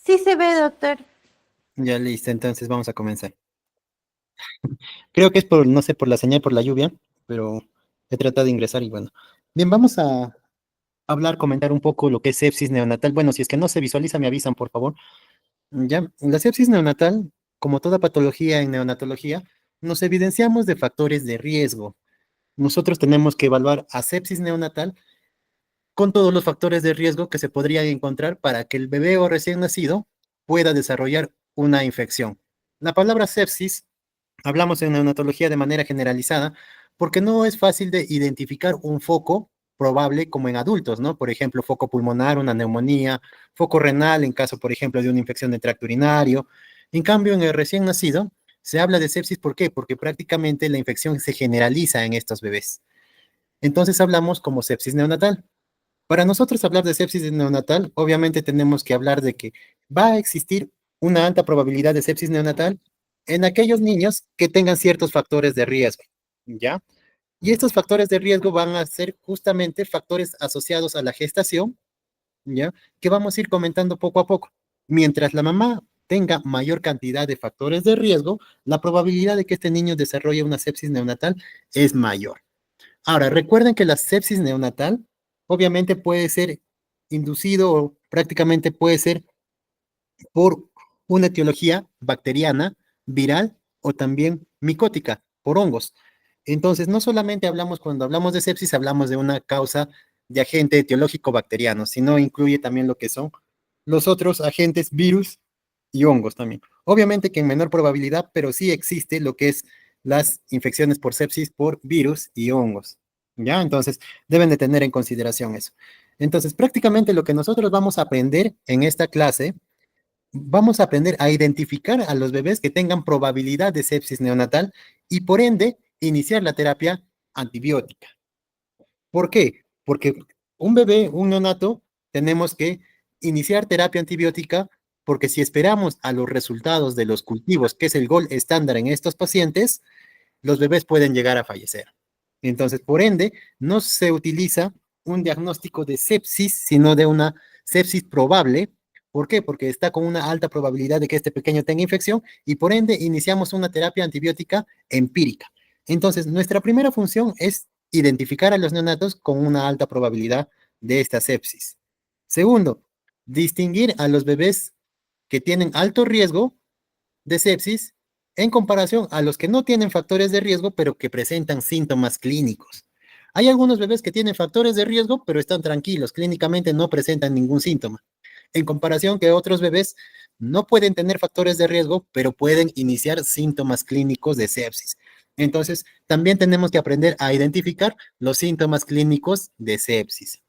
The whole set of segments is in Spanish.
Sí se ve, doctor. Ya listo, entonces vamos a comenzar. Creo que es por, no sé, por la señal, por la lluvia, pero he tratado de ingresar y bueno. Bien, vamos a hablar, comentar un poco lo que es sepsis neonatal. Bueno, si es que no se visualiza, me avisan, por favor. Ya, la sepsis neonatal, como toda patología en neonatología, nos evidenciamos de factores de riesgo. Nosotros tenemos que evaluar a sepsis neonatal con todos los factores de riesgo que se podrían encontrar para que el bebé o recién nacido pueda desarrollar una infección. La palabra sepsis hablamos en neonatología de manera generalizada porque no es fácil de identificar un foco probable como en adultos, ¿no? Por ejemplo, foco pulmonar, una neumonía, foco renal en caso, por ejemplo, de una infección de tracto urinario. En cambio, en el recién nacido se habla de sepsis, ¿por qué? Porque prácticamente la infección se generaliza en estos bebés. Entonces hablamos como sepsis neonatal. Para nosotros hablar de sepsis neonatal, obviamente tenemos que hablar de que va a existir una alta probabilidad de sepsis neonatal en aquellos niños que tengan ciertos factores de riesgo, ¿ya? Y estos factores de riesgo van a ser justamente factores asociados a la gestación, ¿ya? Que vamos a ir comentando poco a poco. Mientras la mamá tenga mayor cantidad de factores de riesgo, la probabilidad de que este niño desarrolle una sepsis neonatal es mayor. Ahora, recuerden que la sepsis neonatal obviamente puede ser inducido o prácticamente puede ser por una etiología bacteriana, viral o también micótica, por hongos. Entonces, no solamente hablamos, cuando hablamos de sepsis, hablamos de una causa de agente etiológico bacteriano, sino incluye también lo que son los otros agentes virus y hongos también. Obviamente que en menor probabilidad, pero sí existe lo que es las infecciones por sepsis por virus y hongos. ¿Ya? Entonces, deben de tener en consideración eso. Entonces, prácticamente lo que nosotros vamos a aprender en esta clase, vamos a aprender a identificar a los bebés que tengan probabilidad de sepsis neonatal y por ende iniciar la terapia antibiótica. ¿Por qué? Porque un bebé, un neonato, tenemos que iniciar terapia antibiótica porque si esperamos a los resultados de los cultivos, que es el gol estándar en estos pacientes, los bebés pueden llegar a fallecer. Entonces, por ende, no se utiliza un diagnóstico de sepsis, sino de una sepsis probable. ¿Por qué? Porque está con una alta probabilidad de que este pequeño tenga infección y por ende iniciamos una terapia antibiótica empírica. Entonces, nuestra primera función es identificar a los neonatos con una alta probabilidad de esta sepsis. Segundo, distinguir a los bebés que tienen alto riesgo de sepsis en comparación a los que no tienen factores de riesgo, pero que presentan síntomas clínicos. Hay algunos bebés que tienen factores de riesgo, pero están tranquilos, clínicamente no presentan ningún síntoma. En comparación que otros bebés no pueden tener factores de riesgo, pero pueden iniciar síntomas clínicos de sepsis. Entonces, también tenemos que aprender a identificar los síntomas clínicos de sepsis.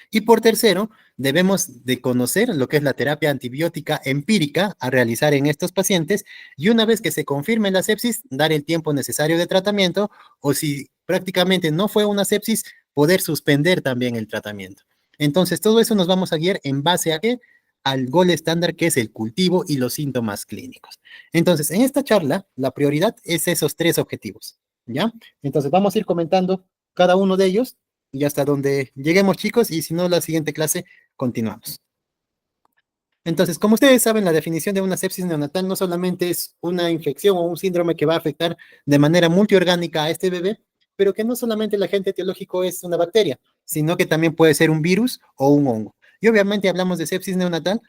Y por tercero, debemos de conocer lo que es la terapia antibiótica empírica a realizar en estos pacientes y una vez que se confirme la sepsis, dar el tiempo necesario de tratamiento o si prácticamente no fue una sepsis, poder suspender también el tratamiento. Entonces, todo eso nos vamos a guiar en base a qué? Al gol estándar que es el cultivo y los síntomas clínicos. Entonces, en esta charla, la prioridad es esos tres objetivos, ¿ya? Entonces, vamos a ir comentando cada uno de ellos y hasta donde lleguemos, chicos, y si no, la siguiente clase continuamos. Entonces, como ustedes saben, la definición de una sepsis neonatal no solamente es una infección o un síndrome que va a afectar de manera multiorgánica a este bebé, pero que no solamente el agente etiológico es una bacteria, sino que también puede ser un virus o un hongo. Y obviamente hablamos de sepsis neonatal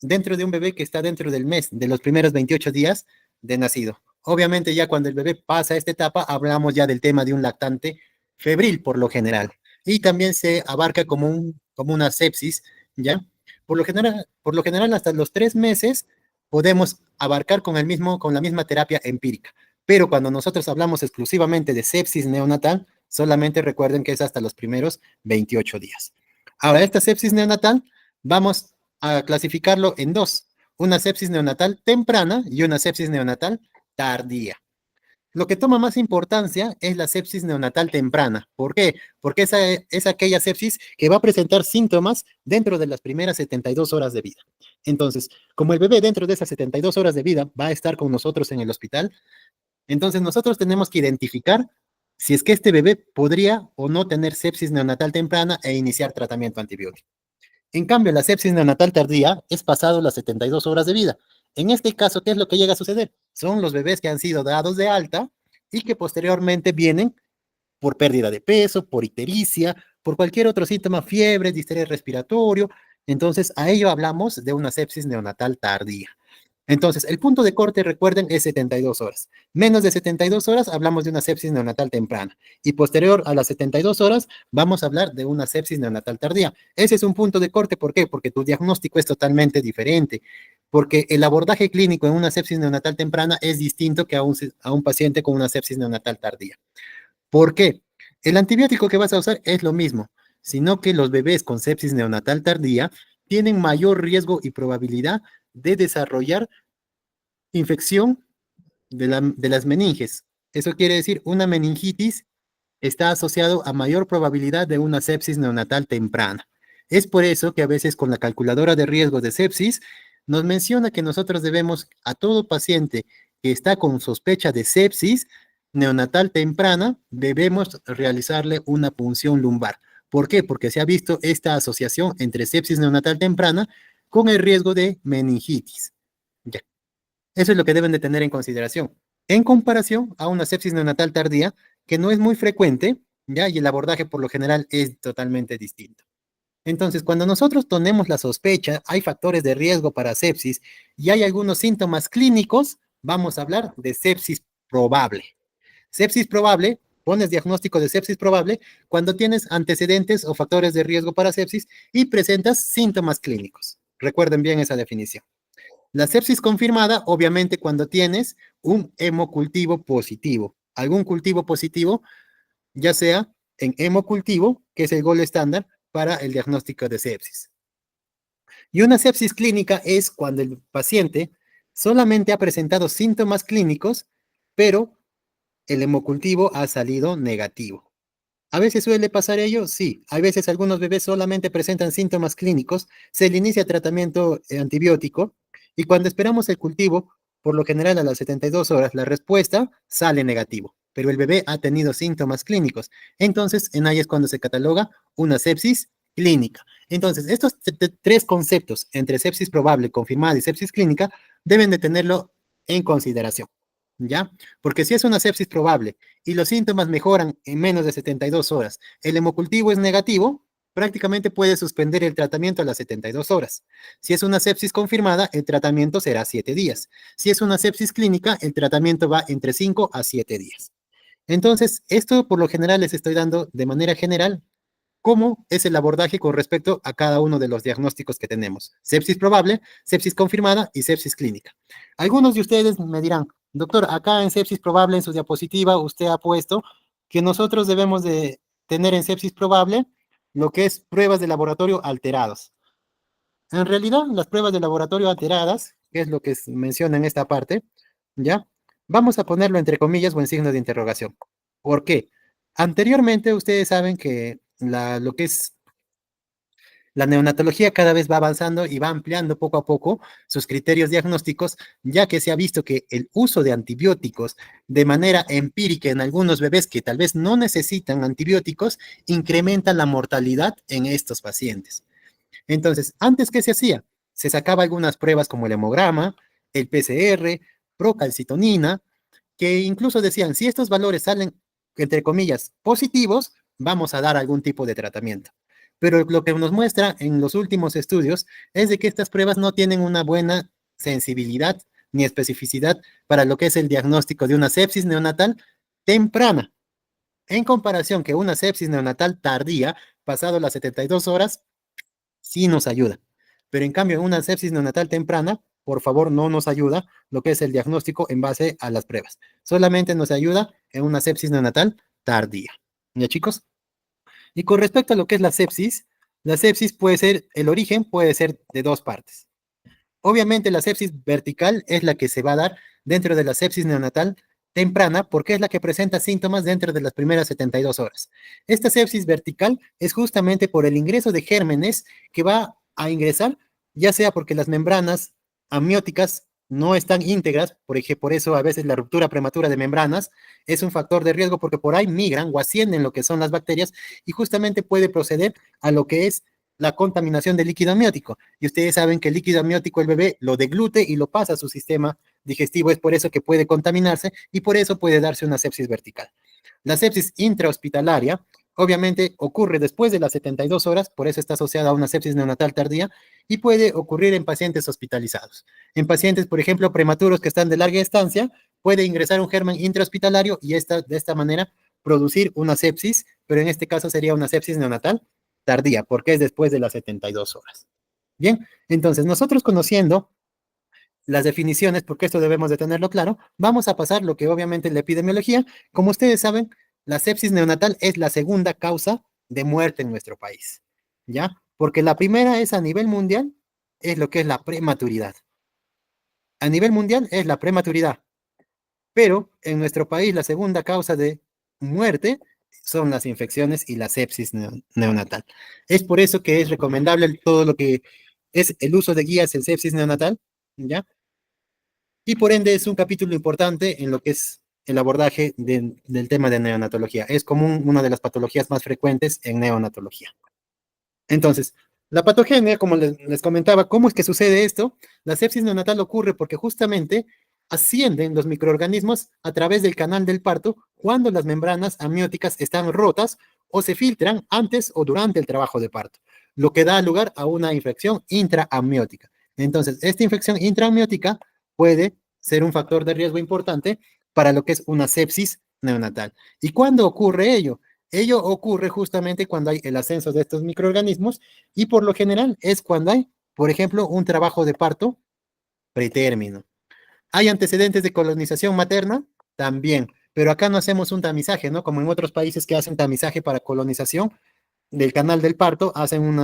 dentro de un bebé que está dentro del mes, de los primeros 28 días de nacido. Obviamente ya cuando el bebé pasa esta etapa, hablamos ya del tema de un lactante febril por lo general. Y también se abarca como, como una sepsis, ¿ya? Por lo general, hasta los 3 meses podemos abarcar con, con la misma terapia empírica. Pero cuando nosotros hablamos exclusivamente de sepsis neonatal, solamente recuerden que es hasta los primeros 28 días. Ahora, esta sepsis neonatal, vamos a clasificarlo en dos, una sepsis neonatal temprana y una sepsis neonatal tardía. Lo que toma más importancia es la sepsis neonatal temprana. ¿Por qué? Porque esa es aquella sepsis que va a presentar síntomas dentro de las primeras 72 horas de vida. Entonces, como el bebé dentro de esas 72 horas de vida va a estar con nosotros en el hospital, entonces nosotros tenemos que identificar si es que este bebé podría o no tener sepsis neonatal temprana e iniciar tratamiento antibiótico. En cambio, la sepsis neonatal tardía es pasado las 72 horas de vida. En este caso, ¿qué es lo que llega a suceder? Son los bebés que han sido dados de alta y que posteriormente vienen por pérdida de peso, por ictericia, por cualquier otro síntoma, fiebre, distrés respiratorio. Entonces, a ello hablamos de una sepsis neonatal tardía. Entonces, el punto de corte, recuerden, es 72 horas. Menos de 72 horas hablamos de una sepsis neonatal temprana. Y posterior a las 72 horas vamos a hablar de una sepsis neonatal tardía. Ese es un punto de corte. ¿Por qué? Porque tu diagnóstico es totalmente diferente. Porque el abordaje clínico en una sepsis neonatal temprana es distinto que a un paciente con una sepsis neonatal tardía. ¿Por qué? El antibiótico que vas a usar es lo mismo, sino que los bebés con sepsis neonatal tardía tienen mayor riesgo y probabilidad de desarrollar infección de las meninges. Eso quiere decir una meningitis está asociado a mayor probabilidad de una sepsis neonatal temprana. Es por eso que a veces con la calculadora de riesgos de sepsis nos menciona que nosotros debemos a todo paciente que está con sospecha de sepsis neonatal temprana, debemos realizarle una punción lumbar. ¿Por qué? Porque se ha visto esta asociación entre sepsis neonatal temprana con el riesgo de meningitis. Ya. Eso es lo que deben de tener en consideración. En comparación a una sepsis neonatal tardía, que no es muy frecuente, ¿ya? Y el abordaje por lo general es totalmente distinto. Entonces, cuando nosotros tenemos la sospecha, hay factores de riesgo para sepsis y hay algunos síntomas clínicos, vamos a hablar de sepsis probable. Sepsis probable, pones diagnóstico de sepsis probable cuando tienes antecedentes o factores de riesgo para sepsis y presentas síntomas clínicos. Recuerden bien esa definición. La sepsis confirmada, obviamente, cuando tienes un hemocultivo positivo. Algún cultivo positivo, ya sea en hemocultivo, que es el gol estándar para el diagnóstico de sepsis. Y una sepsis clínica es cuando el paciente solamente ha presentado síntomas clínicos, pero el hemocultivo ha salido negativo. ¿A veces suele pasar ello? Sí. A veces algunos bebés solamente presentan síntomas clínicos, se le inicia tratamiento antibiótico y cuando esperamos el cultivo, por lo general a las 72 horas, la respuesta sale negativo, pero el bebé ha tenido síntomas clínicos. Entonces, en ahí es cuando se cataloga una sepsis clínica. Entonces, estos tres conceptos entre sepsis probable, confirmada y sepsis clínica deben de tenerlo en consideración. ¿Ya? Porque si es una sepsis probable y los síntomas mejoran en menos de 72 horas, el hemocultivo es negativo, prácticamente puede suspender el tratamiento a las 72 horas. Si es una sepsis confirmada, el tratamiento será 7 días. Si es una sepsis clínica, el tratamiento va entre 5 a 7 días. Entonces, esto por lo general les estoy dando de manera general cómo es el abordaje con respecto a cada uno de los diagnósticos que tenemos. Sepsis probable, sepsis confirmada y sepsis clínica. Algunos de ustedes me dirán, doctor, acá en sepsis probable, en su diapositiva, usted ha puesto que nosotros debemos de tener en sepsis probable lo que es pruebas de laboratorio alterados. En realidad, las pruebas de laboratorio alteradas, que es lo que menciona en esta parte, ¿ya? Vamos a ponerlo entre comillas o en signo de interrogación. ¿Por qué? Anteriormente, ustedes saben que lo que es la neonatología cada vez va avanzando y va ampliando poco a poco sus criterios diagnósticos, ya que se ha visto que el uso de antibióticos de manera empírica en algunos bebés que tal vez no necesitan antibióticos incrementa la mortalidad en estos pacientes. Entonces, antes, ¿qué se hacía? Se sacaba algunas pruebas como el hemograma, el PCR, procalcitonina, que incluso decían, si estos valores salen, entre comillas, positivos, vamos a dar algún tipo de tratamiento. Pero lo que nos muestra en los últimos estudios es de que estas pruebas no tienen una buena sensibilidad ni especificidad para lo que es el diagnóstico de una sepsis neonatal temprana, en comparación que una sepsis neonatal tardía, pasado las 72 horas, sí nos ayuda. Pero en cambio, en una sepsis neonatal temprana, por favor, no nos ayuda lo que es el diagnóstico en base a las pruebas. Solamente nos ayuda en una sepsis neonatal tardía. ¿Ya, chicos? Y con respecto a lo que es la sepsis puede ser, el origen puede ser de dos partes. Obviamente la sepsis vertical es la que se va a dar dentro de la sepsis neonatal temprana porque es la que presenta síntomas dentro de las primeras 72 horas. Esta sepsis vertical es justamente por el ingreso de gérmenes que va a ingresar, ya sea porque las membranas amnióticas no están íntegras, por eso a veces la ruptura prematura de membranas es un factor de riesgo porque por ahí migran o ascienden lo que son las bacterias y justamente puede proceder a lo que es la contaminación del líquido amniótico. Y ustedes saben que el líquido amniótico el bebé lo deglute y lo pasa a su sistema digestivo, es por eso que puede contaminarse y por eso puede darse una sepsis vertical. La sepsis intrahospitalaria obviamente ocurre después de las 72 horas, por eso está asociada a una sepsis neonatal tardía y puede ocurrir en pacientes hospitalizados. En pacientes, por ejemplo, prematuros que están de larga estancia, puede ingresar un germen intrahospitalario y de esta manera producir una sepsis, pero en este caso sería una sepsis neonatal tardía, porque es después de las 72 horas. Bien, entonces nosotros conociendo las definiciones, porque esto debemos de tenerlo claro, vamos a pasar lo que obviamente es la epidemiología. Como ustedes saben, la sepsis neonatal es la segunda causa de muerte en nuestro país, ¿ya? Porque la primera es a nivel mundial, es lo que es la prematuridad. A nivel mundial es la prematuridad, pero en nuestro país la segunda causa de muerte son las infecciones y la sepsis neonatal. Es por eso que es recomendable todo lo que es el uso de guías en sepsis neonatal, ¿ya? Y por ende es un capítulo importante en lo que es el abordaje del tema de neonatología. Es como una de las patologías más frecuentes en neonatología. Entonces, la patogenia, como les comentaba, ¿cómo es que sucede esto? La sepsis neonatal ocurre porque justamente ascienden los microorganismos a través del canal del parto cuando las membranas amnióticas están rotas o se filtran antes o durante el trabajo de parto, lo que da lugar a una infección intraamniótica. Entonces, esta infección intraamniótica puede ser un factor de riesgo importante para lo que es una sepsis neonatal. ¿Y cuándo ocurre ello? Ello ocurre justamente cuando hay el ascenso de estos microorganismos y por lo general es cuando hay, por ejemplo, un trabajo de parto pretérmino. ¿Hay antecedentes de colonización materna? También, pero acá no hacemos un tamizaje, ¿no? Como en otros países que hacen tamizaje para colonización del canal del parto, hacen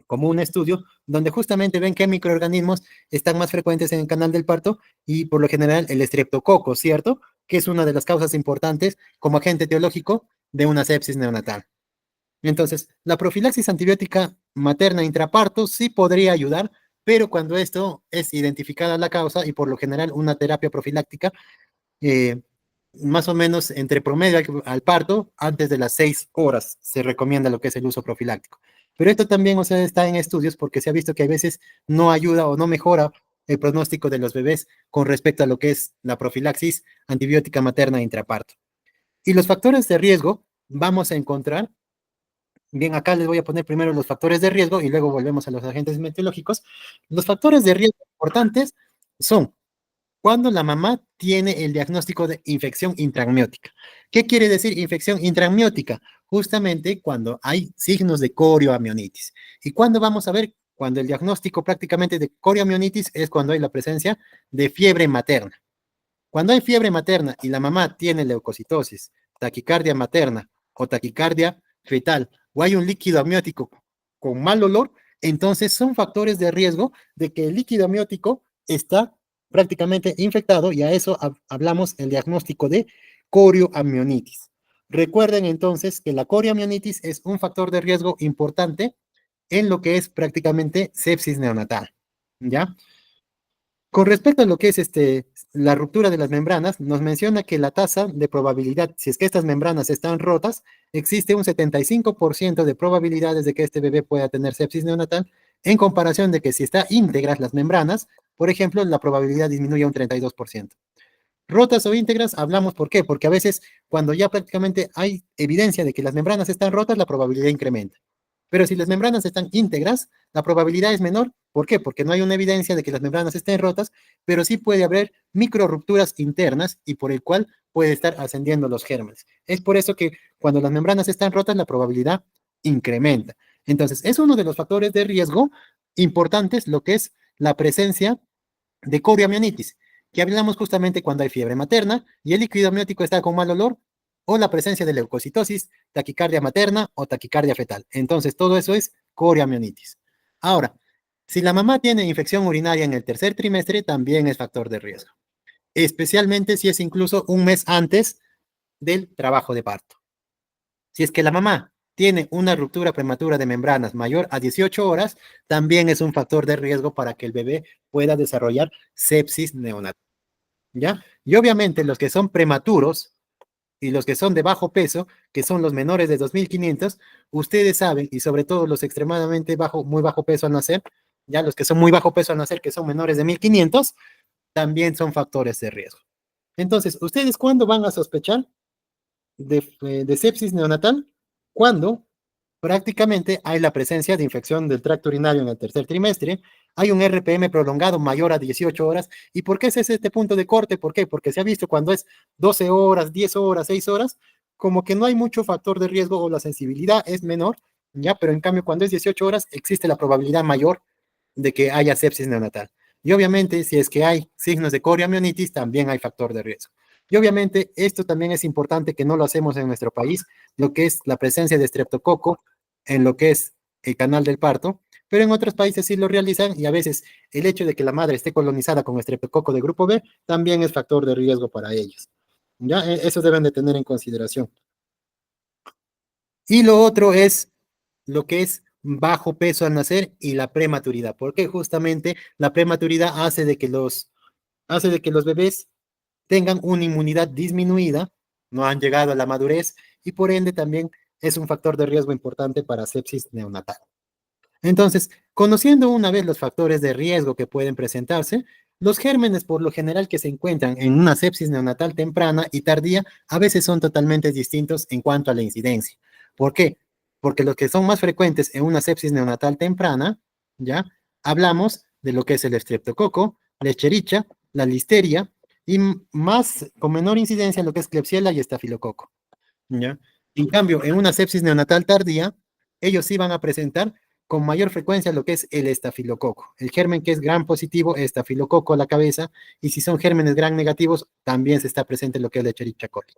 como un estudio donde justamente ven qué microorganismos están más frecuentes en el canal del parto y por lo general el estreptococo, ¿cierto? Que es una de las causas importantes como agente etiológico de una sepsis neonatal. Entonces, la profilaxis antibiótica materna intraparto sí podría ayudar, pero cuando esto es identificada la causa y por lo general una terapia profiláctica, eh, más o menos entre promedio al parto, antes de las 6 horas se recomienda lo que es el uso profiláctico. Pero esto también, o sea, está en estudios porque se ha visto que a veces no ayuda o no mejora el pronóstico de los bebés con respecto a lo que es la profilaxis antibiótica materna intraparto. Y los factores de riesgo vamos a encontrar. Bien, acá les voy a poner primero los factores de riesgo y luego volvemos a los agentes meteorológicos. Los factores de riesgo importantes son cuando la mamá tiene el diagnóstico de infección intraamniótica. ¿Qué quiere decir infección intraamniótica? Justamente cuando hay signos de corioamionitis. ¿Y cuándo vamos a ver? Cuando el diagnóstico prácticamente de corioamionitis es cuando hay la presencia de fiebre materna. Cuando hay fiebre materna y la mamá tiene leucocitosis, taquicardia materna o taquicardia fetal, o hay un líquido amniótico con mal olor, entonces son factores de riesgo de que el líquido amniótico está prácticamente infectado y a eso hablamos el diagnóstico de corioamionitis. Recuerden entonces que la corioamionitis es un factor de riesgo importante en lo que es prácticamente sepsis neonatal, ¿ya? Con respecto a lo que es la ruptura de las membranas, nos menciona que la tasa de probabilidad, si es que estas membranas están rotas, existe un 75% de probabilidades de que este bebé pueda tener sepsis neonatal, en comparación de que si está íntegras las membranas, por ejemplo, la probabilidad disminuye a un 32%. Rotas o íntegras, hablamos por qué, porque a veces cuando ya prácticamente hay evidencia de que las membranas están rotas, la probabilidad incrementa. Pero si las membranas están íntegras, la probabilidad es menor. ¿Por qué? Porque no hay una evidencia de que las membranas estén rotas, pero sí puede haber micro rupturas internas y por el cual puede estar ascendiendo los gérmenes. Es por eso que cuando las membranas están rotas, la probabilidad incrementa. Entonces, es uno de los factores de riesgo importantes lo que es la presencia de corioamionitis, que hablamos justamente cuando hay fiebre materna y el líquido amniótico está con mal olor, o la presencia de leucocitosis, taquicardia materna o taquicardia fetal. Entonces, todo eso es corioamionitis. Ahora, si la mamá tiene infección urinaria en el tercer trimestre, también es factor de riesgo, especialmente si es incluso un mes antes del trabajo de parto. Si es que la mamá tiene una ruptura prematura de membranas mayor a 18 horas, también es un factor de riesgo para que el bebé pueda desarrollar sepsis neonatal, ¿ya? Y obviamente los que son prematuros, y los que son de bajo peso, que son los menores de 2.500, ustedes saben, y sobre todo los extremadamente bajo, muy bajo peso al nacer, ya los que son muy bajo peso al nacer, que son menores de 1.500, también son factores de riesgo. Entonces, ¿ustedes cuándo van a sospechar de sepsis neonatal? Cuando prácticamente hay la presencia de infección del tracto urinario en el tercer trimestre, hay un RPM prolongado mayor a 18 horas. ¿Y por qué es este punto de corte? ¿Por qué? Porque se ha visto cuando es 12 horas, 10 horas, 6 horas, como que no hay mucho factor de riesgo o la sensibilidad es menor, ¿ya? Pero en cambio, cuando es 18 horas, existe la probabilidad mayor de que haya sepsis neonatal. Y obviamente, si es que hay signos de coriomionitis, también hay factor de riesgo. Y obviamente, esto también es importante que no lo hacemos en nuestro país, lo que es la presencia de estreptococo en lo que es el canal del parto, pero en otros países sí lo realizan y a veces el hecho de que la madre esté colonizada con estreptococo de grupo B también es factor de riesgo para ellos. ¿Ya? Eso deben de tener en consideración. Y lo otro es lo que es bajo peso al nacer y la prematuridad, porque justamente la prematuridad hace de que los bebés tengan una inmunidad disminuida, no han llegado a la madurez y por ende también es un factor de riesgo importante para sepsis neonatal. Entonces, conociendo una vez los factores de riesgo que pueden presentarse, los gérmenes por lo general que se encuentran en una sepsis neonatal temprana y tardía a veces son totalmente distintos en cuanto a la incidencia. ¿Por qué? Porque los que son más frecuentes en una sepsis neonatal temprana, ¿ya? Hablamos de lo que es el estreptococo, la Escherichia, la listeria y más con menor incidencia lo que es Klebsiella y estafilococo, ¿ya? En cambio, en una sepsis neonatal tardía, ellos sí van a presentar con mayor frecuencia lo que es el estafilococo. El germen que es gran positivo, estafilococo a la cabeza, y si son gérmenes gran negativos, también se está presente lo que es la Escherichia coli.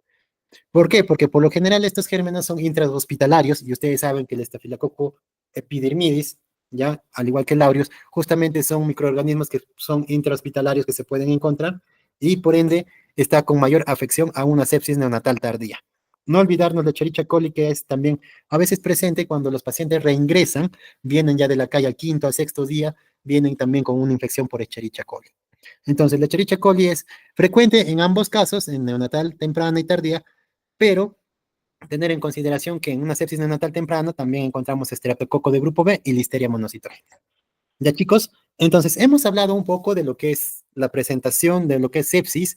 ¿Por qué? Porque por lo general estos gérmenes son intrahospitalarios y ustedes saben que el estafilococo epidermidis, ya, al igual que el aureus, justamente son microorganismos que son intrahospitalarios que se pueden encontrar y por ende está con mayor afección a una sepsis neonatal tardía. No olvidarnos la Escherichia coli que es también a veces presente cuando los pacientes reingresan, vienen ya de la calle al quinto, al sexto día, vienen también con una infección por Escherichia coli. Entonces, la Escherichia coli es frecuente en ambos casos, en neonatal temprana y tardía, pero tener en consideración que en una sepsis neonatal temprana también encontramos estreptococo de grupo B y listeria monocitolina. Ya chicos, entonces hemos hablado un poco de lo que es la presentación de lo que es sepsis,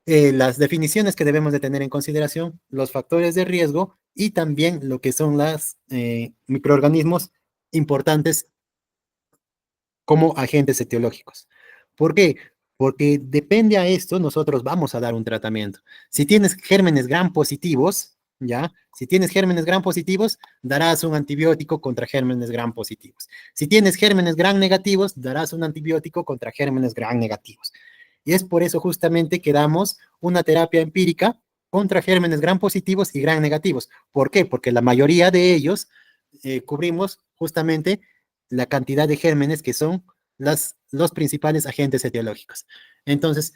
las definiciones que debemos de tener en consideración, los factores de riesgo y también lo que son los microorganismos importantes como agentes etiológicos. ¿Por qué? Porque depende a esto, nosotros vamos a dar un tratamiento. Si tienes gérmenes gram positivos, ¿ya? Si tienes gérmenes gram positivos, darás un antibiótico contra gérmenes gram positivos. Si tienes gérmenes gram negativos, darás un antibiótico contra gérmenes gram negativos. Y es por eso justamente que damos una terapia empírica contra gérmenes gram positivos y gram negativos. ¿Por qué? Porque la mayoría de ellos cubrimos justamente la cantidad de gérmenes que son los principales agentes etiológicos. Entonces,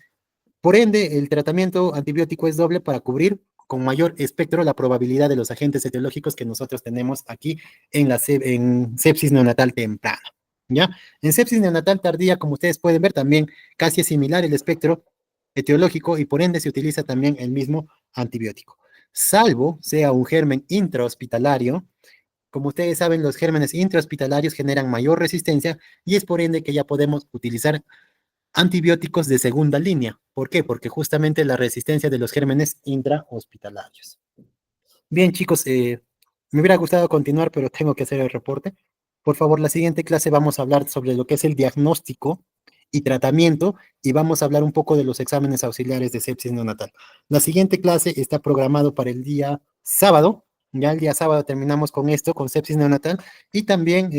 por ende, el tratamiento antibiótico es doble para cubrir con mayor espectro la probabilidad de los agentes etiológicos que nosotros tenemos aquí en sepsis neonatal temprana. ¿Ya? En sepsis neonatal tardía, como ustedes pueden ver, también casi es similar el espectro etiológico y por ende se utiliza también el mismo antibiótico. Salvo sea un germen intrahospitalario, como ustedes saben, los gérmenes intrahospitalarios generan mayor resistencia y es por ende que ya podemos utilizar antibióticos de segunda línea. ¿Por qué? Porque justamente la resistencia de los gérmenes intrahospitalarios. Bien, chicos, me hubiera gustado continuar, pero tengo que hacer el reporte. Por favor, la siguiente clase vamos a hablar sobre lo que es el diagnóstico y tratamiento y vamos a hablar un poco de los exámenes auxiliares de sepsis neonatal. La siguiente clase está programado para el día sábado. Ya el día sábado terminamos con esto, con sepsis neonatal y también,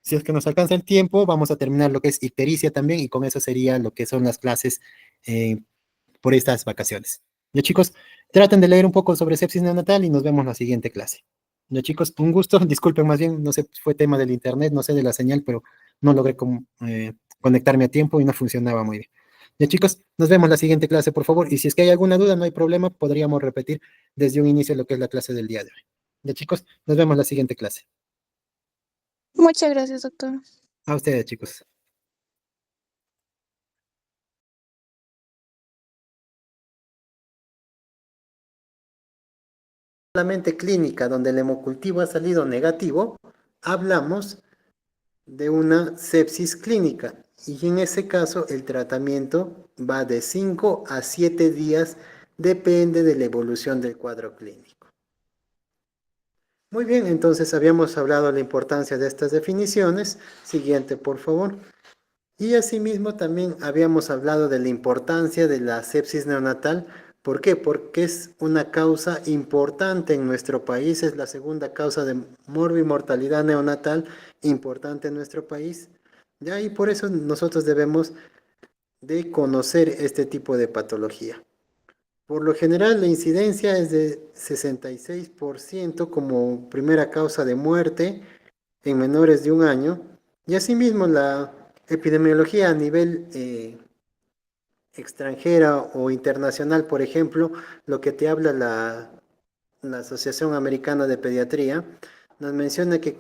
si es que nos alcanza el tiempo, vamos a terminar lo que es ictericia también y con eso sería lo que son las clases eh, por estas vacaciones. Ya chicos, traten de leer un poco sobre sepsis neonatal y nos vemos en la siguiente clase. Ya chicos, un gusto, disculpen más bien, no sé, fue tema del internet, no sé de la señal, pero no logré conectarme a tiempo y no funcionaba muy bien. Ya chicos, nos vemos en la siguiente clase, por favor, y si es que hay alguna duda, no hay problema, podríamos repetir desde un inicio lo que es la clase del día de hoy. Ya chicos, nos vemos en la siguiente clase. Muchas gracias, doctor. A ustedes, chicos. solamente clínica donde el hemocultivo ha salido negativo, hablamos de una sepsis clínica. Y en ese caso el tratamiento va de 5 a 7 días, depende de la evolución del cuadro clínico. Muy bien, entonces habíamos hablado de la importancia de estas definiciones. Siguiente, por favor. Y asimismo también habíamos hablado de la importancia de la sepsis neonatal. ¿Por qué? Porque es una causa importante en nuestro país, es la segunda causa de morbimortalidad neonatal importante en nuestro país. ¿Ya? Y por eso nosotros debemos de conocer este tipo de patología. Por lo general, la incidencia es de 66% como primera causa de muerte en menores de 1 año. Y asimismo, la epidemiología a nivel extranjera o internacional, por ejemplo, lo que te habla la Asociación Americana de Pediatría, nos menciona que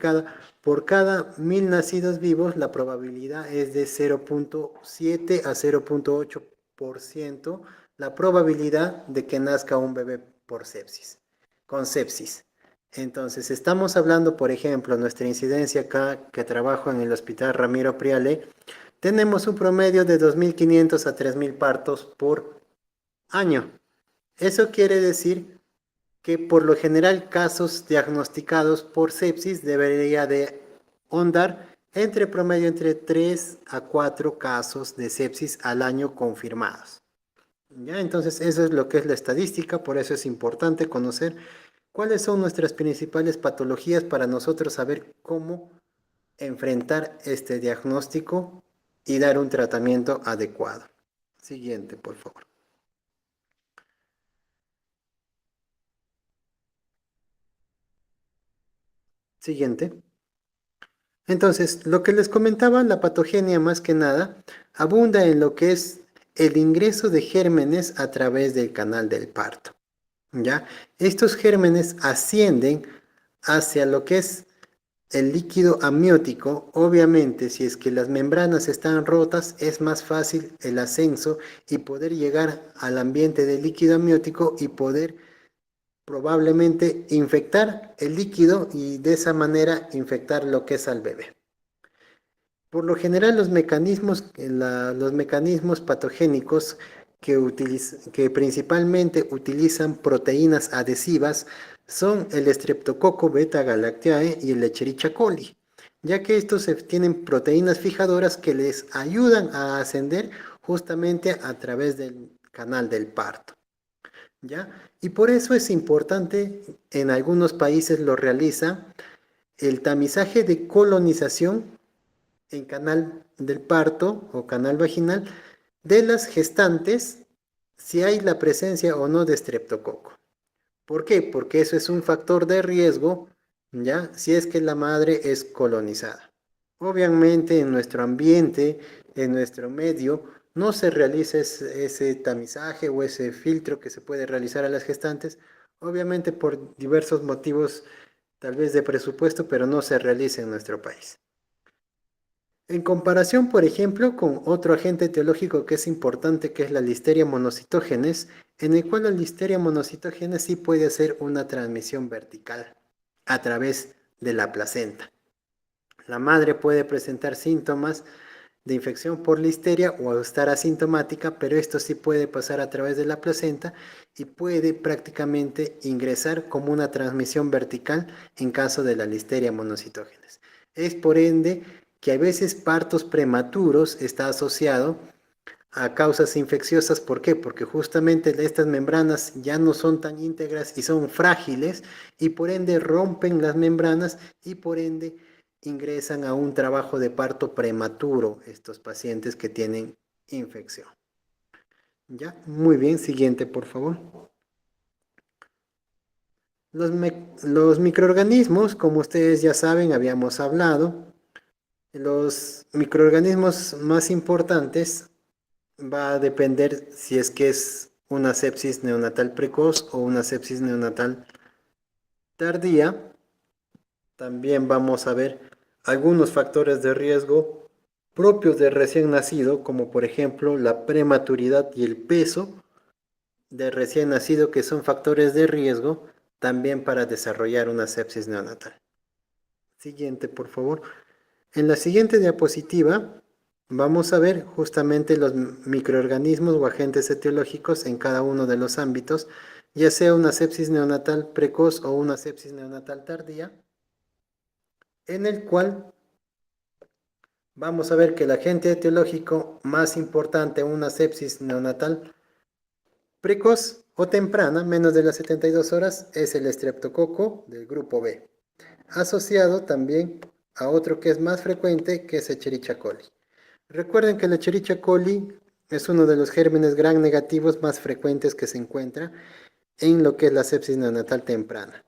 por cada 1000 nacidos vivos, la probabilidad es de 0,7 a 0,8% la probabilidad de que nazca un bebé por sepsis, con sepsis. Entonces, estamos hablando, por ejemplo, nuestra incidencia acá, que trabajo en el Hospital Ramiro Priale, tenemos un promedio de 2.500 a 3.000 partos por año. Eso quiere decir que por lo general casos diagnosticados por sepsis debería de ondar entre promedio entre 3 a 4 casos de sepsis al año confirmados. ¿Ya? Entonces eso es lo que es la estadística, por eso es importante conocer cuáles son nuestras principales patologías para nosotros saber cómo enfrentar este diagnóstico y dar un tratamiento adecuado. Siguiente, por favor. Siguiente. Entonces, lo que les comentaba, la patogenia más que nada abunda en lo que es el ingreso de gérmenes a través del canal del parto. ¿Ya? Estos gérmenes ascienden hacia lo que es el líquido amniótico. Obviamente, si es que las membranas están rotas, es más fácil el ascenso y poder llegar al ambiente del líquido amniótico y poder probablemente infectar el líquido y de esa manera infectar lo que es al bebé. Por lo general, los mecanismos patogénicos que principalmente utilizan proteínas adhesivas son el Streptococcus beta-galactiae y el Escherichia coli, ya que estos tienen proteínas fijadoras que les ayudan a ascender justamente a través del canal del parto. ¿Ya? Y por eso es importante, en algunos países lo realiza, el tamizaje de colonización en canal del parto o canal vaginal de las gestantes si hay la presencia o no de estreptococo. ¿Por qué? Porque eso es un factor de riesgo, ¿ya? Si es que la madre es colonizada. Obviamente en nuestro ambiente, en nuestro medio, no se realiza ese tamizaje o ese filtro que se puede realizar a las gestantes, obviamente por diversos motivos, tal vez de presupuesto, pero no se realiza en nuestro país. En comparación, por ejemplo, con otro agente etiológico que es importante, que es la Listeria monocytogenes, en el cual la Listeria monocytogenes sí puede hacer una transmisión vertical a través de la placenta. La madre puede presentar síntomas de infección por listeria o estar asintomática, pero esto sí puede pasar a través de la placenta y puede prácticamente ingresar como una transmisión vertical en caso de la Listeria monocytogenes. Es por ende que a veces partos prematuros está asociado a causas infecciosas. ¿Por qué? Porque justamente estas membranas ya no son tan íntegras y son frágiles y por ende rompen las membranas y por ende ingresan a un trabajo de parto prematuro estos pacientes que tienen infección. ¿Ya? Muy bien, siguiente por favor. Los microorganismos, como ustedes ya saben, habíamos hablado, los microorganismos más importantes va a depender si es que es una sepsis neonatal precoz o una sepsis neonatal tardía. También vamos a ver algunos factores de riesgo propios de recién nacido, como por ejemplo la prematuridad y el peso de recién nacido, que son factores de riesgo también para desarrollar una sepsis neonatal. Siguiente, por favor. En la siguiente diapositiva vamos a ver justamente los microorganismos o agentes etiológicos en cada uno de los ámbitos, ya sea una sepsis neonatal precoz o una sepsis neonatal tardía, en el cual vamos a ver que el agente etiológico más importante en una sepsis neonatal precoz o temprana, menos de las 72 horas, es el estreptococo del grupo B, asociado también a otro que es más frecuente, que es Escherichia coli. Recuerden que el Escherichia coli es uno de los gérmenes gram negativos más frecuentes que se encuentra en lo que es la sepsis neonatal temprana.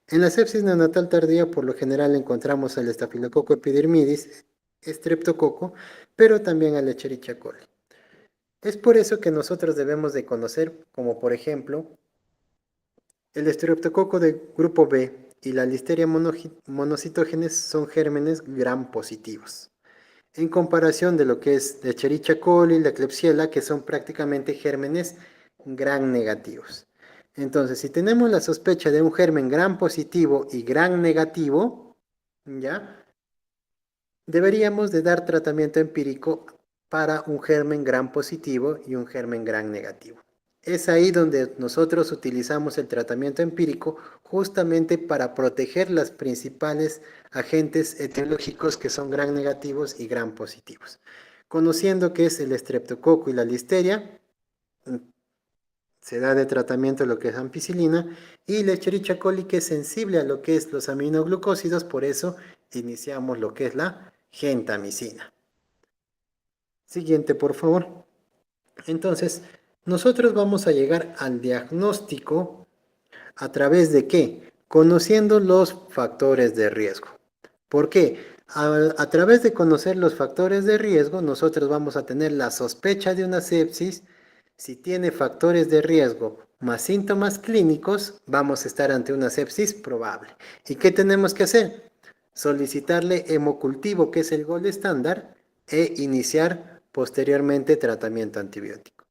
En la sepsis neonatal tardía, por lo general, encontramos el estafilococo epidermidis, estreptococo, pero también al Escherichia coli. Es por eso que nosotros debemos de conocer, como por ejemplo, el estreptococo del grupo B y la Listeria monocitógenes son gérmenes gram positivos, en comparación de lo que es la Escherichia coli, la Klebsiella, que son prácticamente gérmenes gram negativos. Entonces, si tenemos la sospecha de un germen gram positivo y gram negativo, ¿ya? Deberíamos de dar tratamiento empírico para un germen gram positivo y un germen gram negativo. Es ahí donde nosotros utilizamos el tratamiento empírico justamente para proteger los principales agentes etiológicos que son gram negativos y gram positivos. Conociendo que es el estreptococo y la listeria, se da de tratamiento lo que es ampicilina, y la Escherichia coli, que es sensible a lo que es los aminoglucósidos, por eso iniciamos lo que es la gentamicina. Siguiente, por favor. Entonces, nosotros vamos a llegar al diagnóstico a través de ¿qué? Conociendo los factores de riesgo. ¿Por qué? A través de conocer los factores de riesgo, nosotros vamos a tener la sospecha de una sepsis. Si tiene factores de riesgo más síntomas clínicos, vamos a estar ante una sepsis probable. ¿Y qué tenemos que hacer? Solicitarle hemocultivo, que es el gol estándar, e iniciar posteriormente tratamiento antibiótico.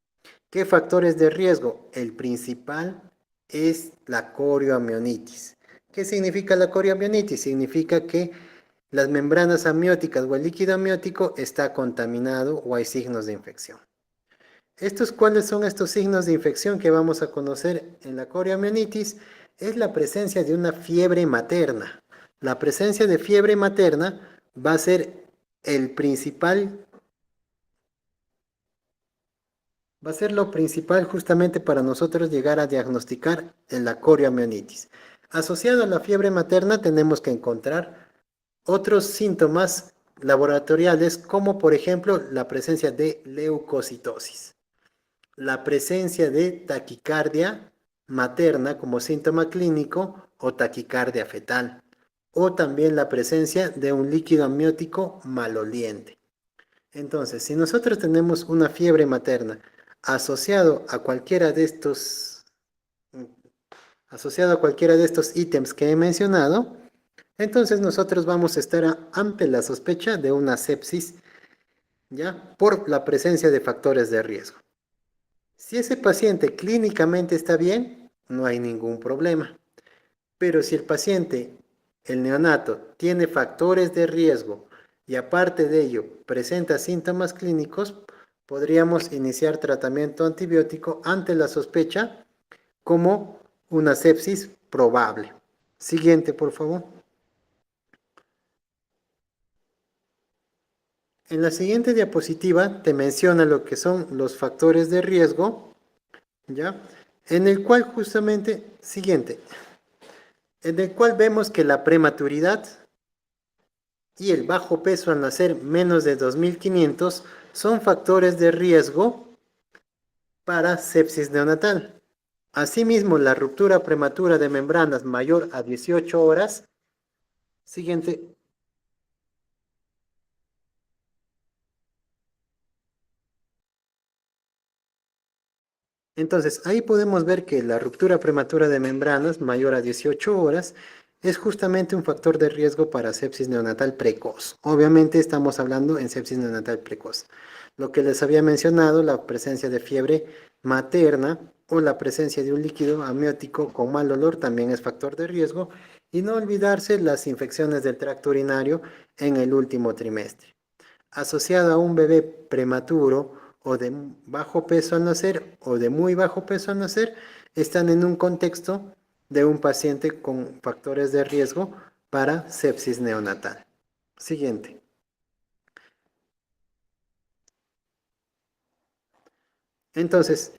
¿Qué factores de riesgo? El principal es la corioamionitis. ¿Qué significa la corioamionitis? Significa que las membranas amnióticas o el líquido amniótico está contaminado o hay signos de infección. ¿Cuáles son estos signos de infección que vamos a conocer en la corioamionitis? Es la presencia de una fiebre materna. La presencia de fiebre materna va a ser lo principal justamente para nosotros llegar a diagnosticar la corioamionitis. Asociado a la fiebre materna tenemos que encontrar otros síntomas laboratoriales, como por ejemplo la presencia de leucocitosis, la presencia de taquicardia materna como síntoma clínico o taquicardia fetal, o también la presencia de un líquido amniótico maloliente. Entonces, si nosotros tenemos una fiebre materna asociado a cualquiera de estos ítems que he mencionado, entonces nosotros vamos a estar ante la sospecha de una sepsis, ¿ya? Por la presencia de factores de riesgo. Si ese paciente clínicamente está bien, no hay ningún problema. Pero si el paciente, el neonato, tiene factores de riesgo y aparte de ello presenta síntomas clínicos, podríamos iniciar tratamiento antibiótico ante la sospecha como una sepsis probable. Siguiente, por favor. En la siguiente diapositiva te menciona lo que son los factores de riesgo, ¿ya? En el cual justamente, en el cual vemos que la prematuridad y el bajo peso al nacer menos de 2500 son factores de riesgo para sepsis neonatal. Asimismo, la ruptura prematura de membranas mayor a 18 horas, siguiente. Entonces, ahí podemos ver que la ruptura prematura de membranas mayor a 18 horas es justamente un factor de riesgo para sepsis neonatal precoz. Obviamente estamos hablando en sepsis neonatal precoz. Lo que les había mencionado, la presencia de fiebre materna o la presencia de un líquido amniótico con mal olor también es factor de riesgo. Y no olvidarse las infecciones del tracto urinario en el último trimestre. Asociado a un bebé prematuro o de bajo peso al nacer o de muy bajo peso al nacer, están en un contexto de un paciente con factores de riesgo para sepsis neonatal. Siguiente. Entonces,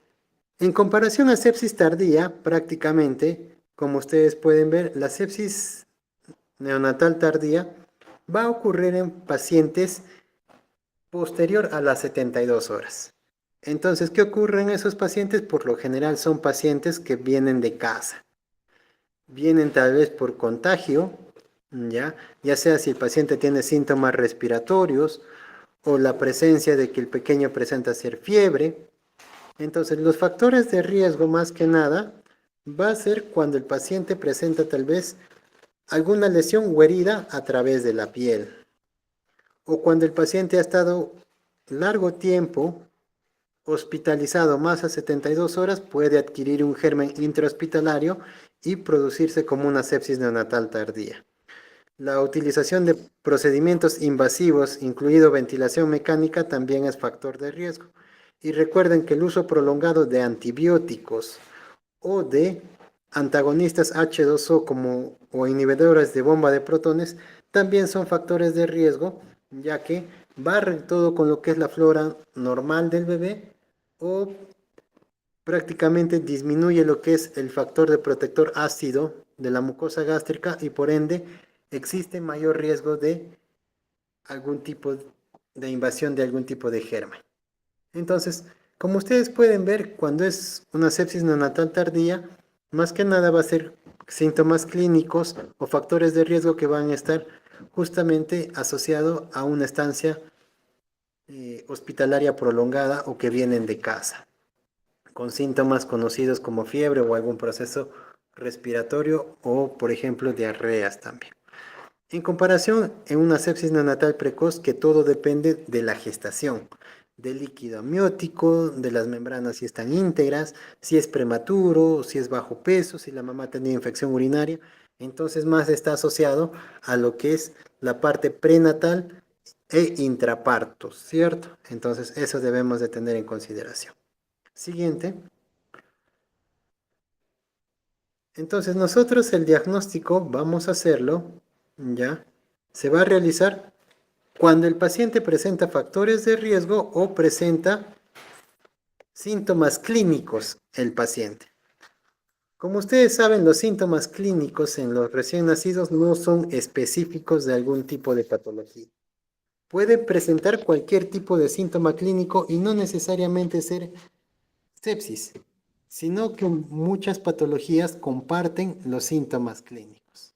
en comparación a sepsis tardía, prácticamente, como ustedes pueden ver, la sepsis neonatal tardía va a ocurrir en pacientes posterior a las 72 horas. Entonces, ¿qué ocurre en esos pacientes? Por lo general son pacientes que vienen de casa. Vienen tal vez por contagio, ya sea si el paciente tiene síntomas respiratorios o la presencia de que el pequeño presenta ser fiebre. Entonces, los factores de riesgo más que nada va a ser cuando el paciente presenta tal vez alguna lesión o herida a través de la piel, o cuando el paciente ha estado largo tiempo hospitalizado más a 72 horas, puede adquirir un germen intrahospitalario y producirse como una sepsis neonatal tardía. La utilización de procedimientos invasivos, incluido ventilación mecánica, también es factor de riesgo. Y recuerden que el uso prolongado de antibióticos o de antagonistas H2O o inhibidores de bomba de protones también son factores de riesgo, ya que barren todo con lo que es la flora normal del bebé o prácticamente disminuye lo que es el factor de protector ácido de la mucosa gástrica y por ende existe mayor riesgo de algún tipo de invasión de algún tipo de germen. Entonces, como ustedes pueden ver, cuando es una sepsis neonatal tardía, más que nada va a ser síntomas clínicos o factores de riesgo que van a estar justamente asociados a una estancia hospitalaria prolongada o que vienen de casa, con síntomas conocidos como fiebre o algún proceso respiratorio o, por ejemplo, diarreas también. En comparación, en una sepsis neonatal precoz, que todo depende de la gestación, del líquido amniótico, de las membranas si están íntegras, si es prematuro, si es bajo peso, si la mamá tenía infección urinaria, entonces más está asociado a lo que es la parte prenatal e intrapartos, ¿cierto? Entonces eso debemos de tener en consideración. Siguiente. Entonces nosotros el diagnóstico vamos a hacerlo, ¿ya? Se va a realizar cuando el paciente presenta factores de riesgo o presenta síntomas clínicos el paciente. Como ustedes saben, los síntomas clínicos en los recién nacidos no son específicos de algún tipo de patología. Puede presentar cualquier tipo de síntoma clínico y no necesariamente ser sepsis, sino que muchas patologías comparten los síntomas clínicos.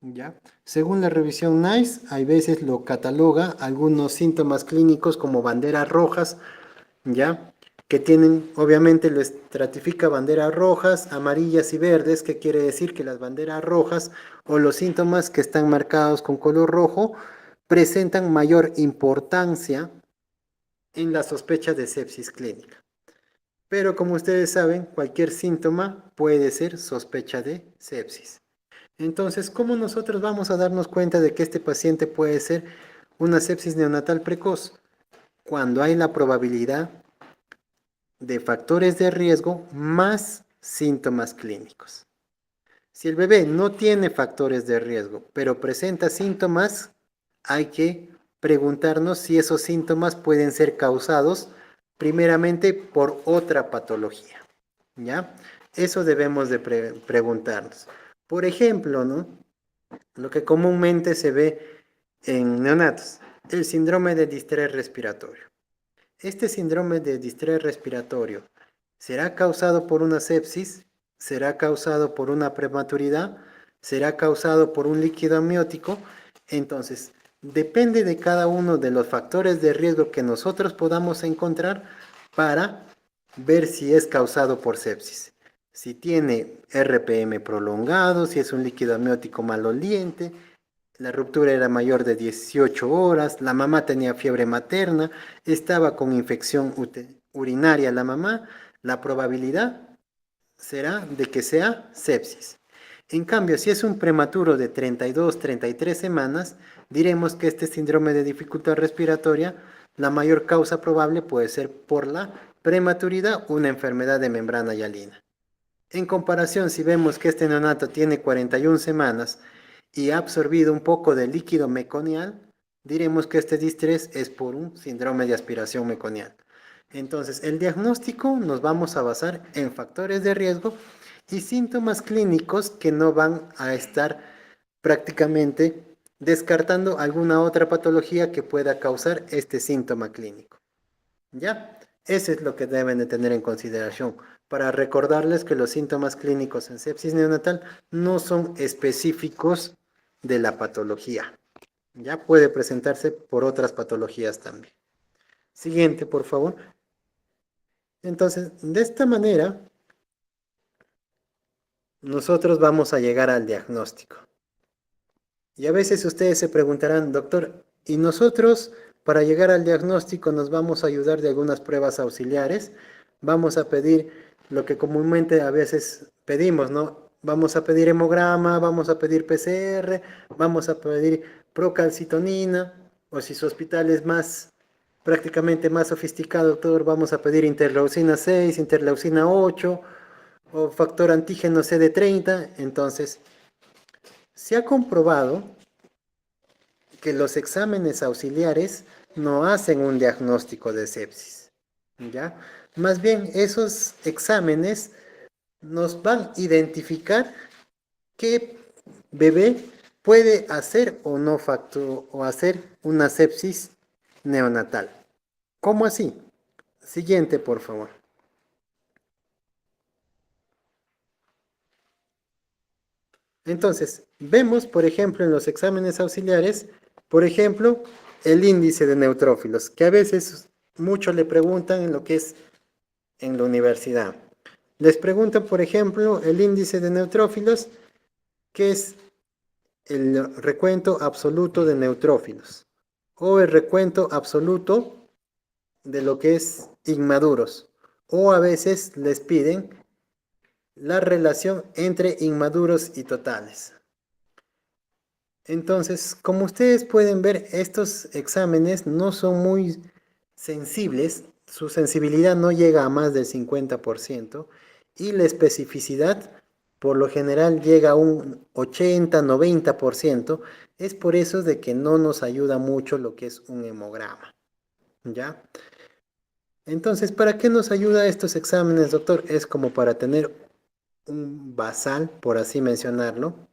¿Ya? Según la revisión NICE, hay veces lo cataloga algunos síntomas clínicos como banderas rojas, ¿ya? Que tienen, obviamente lo estratifica banderas rojas, amarillas y verdes, que quiere decir que las banderas rojas o los síntomas que están marcados con color rojo presentan mayor importancia en la sospecha de sepsis clínica. Pero como ustedes saben, cualquier síntoma puede ser sospecha de sepsis. Entonces, ¿cómo nosotros vamos a darnos cuenta de que este paciente puede ser una sepsis neonatal precoz? Cuando hay la probabilidad de factores de riesgo más síntomas clínicos. Si el bebé no tiene factores de riesgo, pero presenta síntomas, hay que preguntarnos si esos síntomas pueden ser causados primeramente por otra patología, ¿ya? Eso debemos de preguntarnos. Por ejemplo, ¿no? Lo que comúnmente se ve en neonatos, el síndrome de distrés respiratorio. Este síndrome de distrés respiratorio será causado por una sepsis, será causado por una prematuridad, será causado por un líquido amniótico. Entonces, depende de cada uno de los factores de riesgo que nosotros podamos encontrar para ver si es causado por sepsis. Si tiene RPM prolongado, si es un líquido amniótico maloliente, la ruptura era mayor de 18 horas, la mamá tenía fiebre materna, estaba con infección urinaria la mamá, la probabilidad será de que sea sepsis. En cambio, si es un prematuro de 32, 33 semanas, diremos que este síndrome de dificultad respiratoria, la mayor causa probable puede ser por la prematuridad, una enfermedad de membrana hialina. En comparación, si vemos que este neonato tiene 41 semanas y ha absorbido un poco de líquido meconial, diremos que este distrés es por un síndrome de aspiración meconial. Entonces, el diagnóstico nos vamos a basar en factores de riesgo y síntomas clínicos que no van a estar prácticamente descartando alguna otra patología que pueda causar este síntoma clínico. ¿Ya? Eso es lo que deben de tener en consideración para recordarles que los síntomas clínicos en sepsis neonatal no son específicos de la patología. Ya puede presentarse por otras patologías también. Siguiente, por favor. Entonces, de esta manera, nosotros vamos a llegar al diagnóstico. Y a veces ustedes se preguntarán, doctor, ¿y nosotros para llegar al diagnóstico nos vamos a ayudar de algunas pruebas auxiliares? Vamos a pedir lo que comúnmente a veces pedimos, ¿no? Vamos a pedir hemograma, vamos a pedir PCR, vamos a pedir procalcitonina, o si su hospital es más, prácticamente más sofisticado, doctor, vamos a pedir interleucina 6, interleucina 8, o factor antígeno CD30. Entonces, se ha comprobado que los exámenes auxiliares no hacen un diagnóstico de sepsis, ¿ya? Más bien, esos exámenes nos van a identificar qué bebé puede hacer o no o hacer una sepsis neonatal. ¿Cómo así? Siguiente, por favor. Entonces, vemos, por ejemplo, en los exámenes auxiliares, por ejemplo, el índice de neutrófilos, que a veces muchos le preguntan en lo que es en la universidad. Les preguntan, por ejemplo, el índice de neutrófilos, que es el recuento absoluto de neutrófilos, o el recuento absoluto de lo que es inmaduros, o a veces les piden la relación entre inmaduros y totales. Entonces, como ustedes pueden ver, estos exámenes no son muy sensibles, su sensibilidad no llega a más del 50% y la especificidad por lo general llega a un 80-90%. Es por eso de que no nos ayuda mucho lo que es un hemograma, ¿ya? Entonces, ¿para qué nos ayuda estos exámenes, doctor? Es como para tener un basal, por así mencionarlo.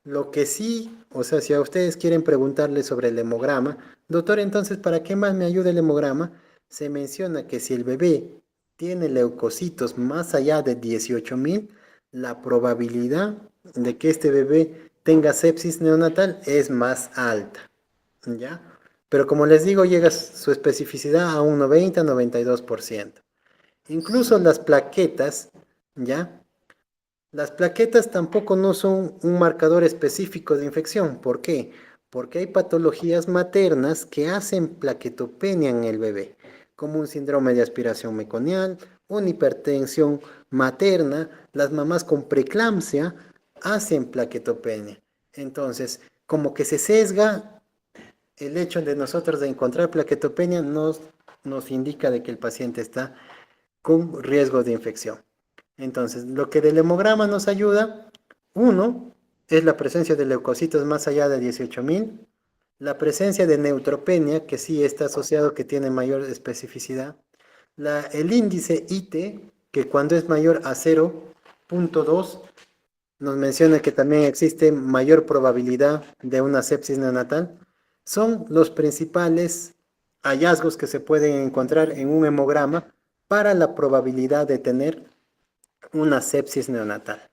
Lo que sí, o sea, si a ustedes quieren preguntarle sobre el hemograma, doctor, entonces, ¿para qué más me ayuda el hemograma? Se menciona que si el bebé tiene leucocitos más allá de 18.000, la probabilidad de que este bebé tenga sepsis neonatal es más alta, ¿ya? Pero como les digo, llega su especificidad a un 90-92%. Incluso las plaquetas, ¿ya? Las plaquetas tampoco no son un marcador específico de infección. ¿Por qué? Porque hay patologías maternas que hacen plaquetopenia en el bebé, como un síndrome de aspiración meconial, una hipertensión materna, las mamás con preeclampsia hacen plaquetopenia. Entonces, como que se sesga el hecho de nosotros de encontrar plaquetopenia nos indica de que el paciente está con riesgo de infección. Entonces, lo que del hemograma nos ayuda, uno, es la presencia de leucocitos más allá de 18.000, la presencia de neutropenia, que sí está asociado, que tiene mayor especificidad, el índice IT, que cuando es mayor a 0.2, nos menciona que también existe mayor probabilidad de una sepsis neonatal, son los principales hallazgos que se pueden encontrar en un hemograma para la probabilidad de tener una sepsis neonatal.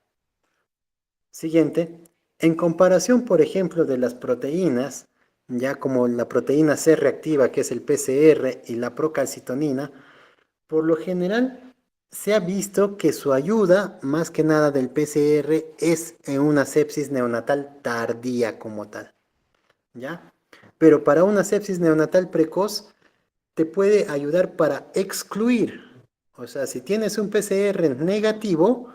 Siguiente, en comparación, por ejemplo, de las proteínas, ya como la proteína C reactiva, que es el PCR, y la procalcitonina, por lo general se ha visto que su ayuda, más que nada del PCR, es en una sepsis neonatal tardía como tal, ¿ya? Pero para una sepsis neonatal precoz, te puede ayudar para excluir. O sea, si tienes un PCR negativo,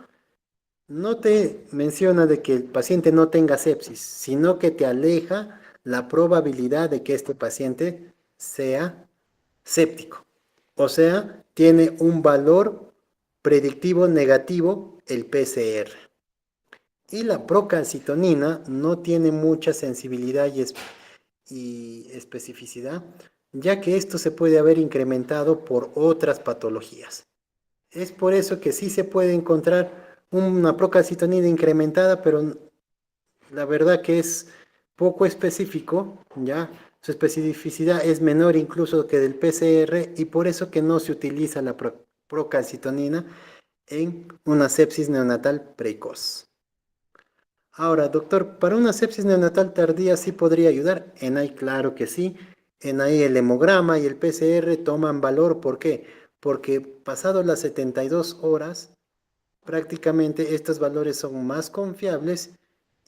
no te menciona de que el paciente no tenga sepsis, sino que te aleja la probabilidad de que este paciente sea séptico. O sea, tiene un valor predictivo negativo el PCR. Y la procalcitonina no tiene mucha sensibilidad y especificidad, ya que esto se puede haber incrementado por otras patologías. Es por eso que sí se puede encontrar una procalcitonina incrementada, pero la verdad que es poco específico, ¿ya? Su especificidad es menor incluso que del PCR y por eso que no se utiliza la procalcitonina en una sepsis neonatal precoz. Ahora, doctor, ¿para una sepsis neonatal tardía sí podría ayudar? En ahí, claro que sí. En ahí el hemograma y el PCR toman valor. ¿Por qué? Porque pasado las 72 horas, prácticamente estos valores son más confiables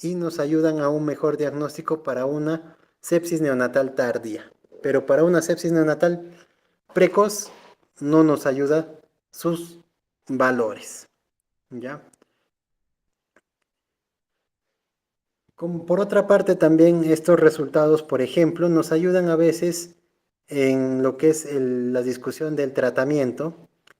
y nos ayudan a un mejor diagnóstico para una sepsis neonatal tardía. Pero para una sepsis neonatal precoz no nos ayuda sus valores. ¿Ya? Como por otra parte, también estos resultados, por ejemplo, nos ayudan a veces en lo que es la discusión del tratamiento,